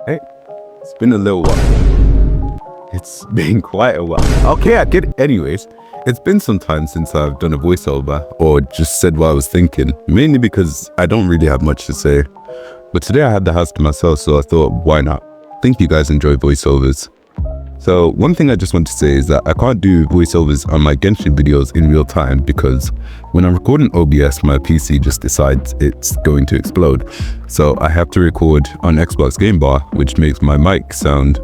Hey, it's been a little while. It's been quite a while. Okay, I get it. Anyways, it's been some time since I've done a voiceover or just said what I was thinking, mainly because I don't really have much to say. But today I had the house to myself, so I thought, why not? I think you guys enjoy voiceovers. So one thing I just want to say is that I can't do voiceovers on my Genshin videos in real time because when I'm recording OBS, my PC just decides it's going to explode. So I have to record on Xbox Game Bar, which makes my mic sound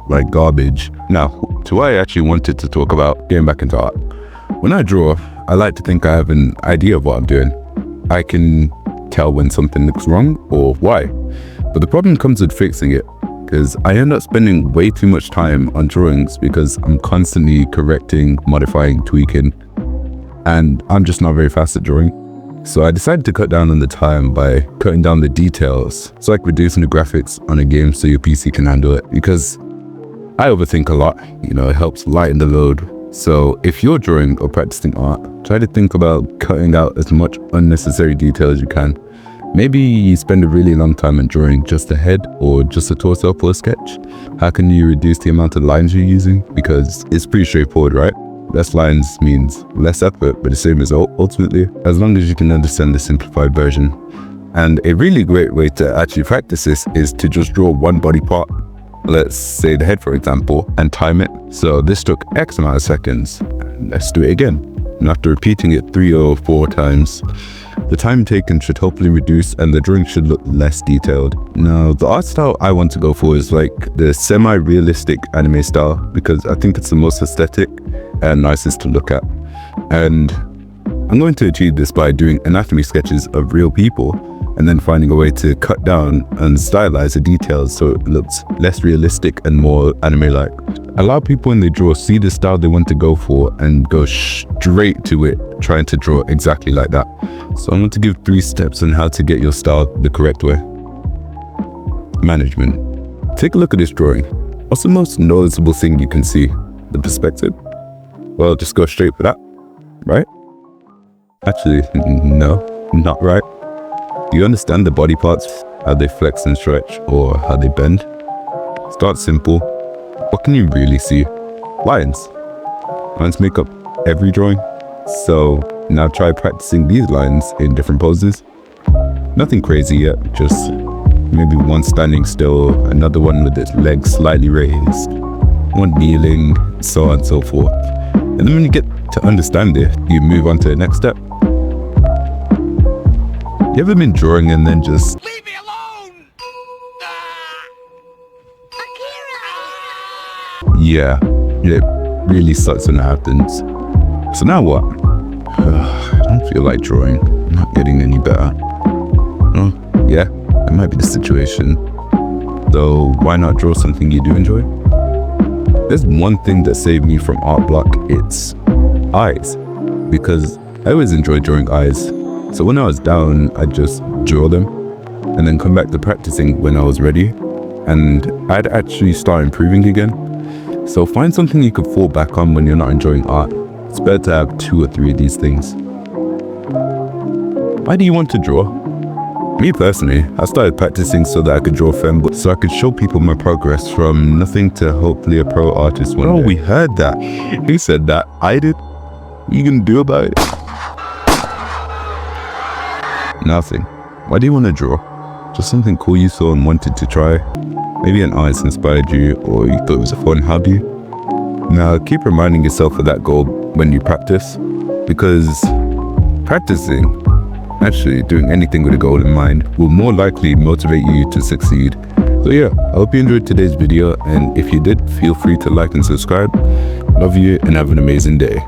like garbage. Now, to what I actually wanted to talk about, getting back into art. When I draw, I like to think I have an idea of what I'm doing. I can tell when something looks wrong or why. But the problem comes with fixing it, because I end up spending way too much time on drawings because I'm constantly correcting, modifying, tweaking, and I'm just not very fast at drawing. So I decided to cut down on the time by cutting down the details. It's like reducing the graphics on a game so your PC can handle it, because I overthink a lot. It helps lighten the load. So if you're drawing or practicing art, try to think about cutting out as much unnecessary detail as you can. Maybe you spend a really long time in drawing just a head or just a torso for a sketch. How can you reduce the amount of lines you're using? Because it's pretty straightforward, right? Less lines means less effort, but the same result ultimately, as long as you can understand the simplified version. And a really great way to actually practice this is to just draw one body part. Let's say the head, for example, and time it. So this took X amount of seconds. Let's do it again. And after repeating it 3 or 4 times, the time taken should hopefully reduce and the drawing should look less detailed. Now, the art style I want to go for is like the semi-realistic anime style, because I think it's the most aesthetic and nicest to look at. And I'm going to achieve this by doing anatomy sketches of real people and then finding a way to cut down and stylize the details so it looks less realistic and more anime-like. Allow people when they draw see the style they want to go for and go straight to it, trying to draw exactly like that. So I'm going to give 3 steps on how to get your style the correct way. Management. Take a look at this drawing. What's the most noticeable thing you can see? The perspective? Well, just go straight for that, right? Actually, no, not right. Do you understand the body parts, how they flex and stretch, or how they bend? Start simple. What can you really see? Lines. Lines make up every drawing. So now try practicing these lines in different poses. Nothing crazy yet, just maybe one standing still, another one with its legs slightly raised, one kneeling, so on and so forth. And then when you get to understand it, you move on to the next step. You ever been drawing and then just leave me alone? Yeah, it really sucks when it happens. So now what? I don't feel like drawing. I'm not getting any better. Oh, yeah, that might be the situation. Though, why not draw something you do enjoy? There's one thing that saved me from art block. It's eyes. Because I always enjoy drawing eyes. So when I was down, I'd just draw them and then come back to practicing when I was ready. And I'd actually start improving again. So find something you can fall back on when you're not enjoying art. It's better to have 2 or 3 of these things. Why do you want to draw? Me personally, I started practicing so that I could draw femboys, so I could show people my progress from nothing to hopefully a pro artist one day. Oh, we heard that. Who said that? I did. What are you gonna do about it? Nothing. Why do you want to draw? Just something cool you saw and wanted to try? Maybe an artist inspired you, or you thought it was a fun hobby? Now keep reminding yourself of that goal when you practice, because practicing, actually doing anything with a goal in mind, will more likely motivate you to succeed. So yeah, I hope you enjoyed today's video, and if you did, feel free to like and subscribe. Love you and have an amazing day.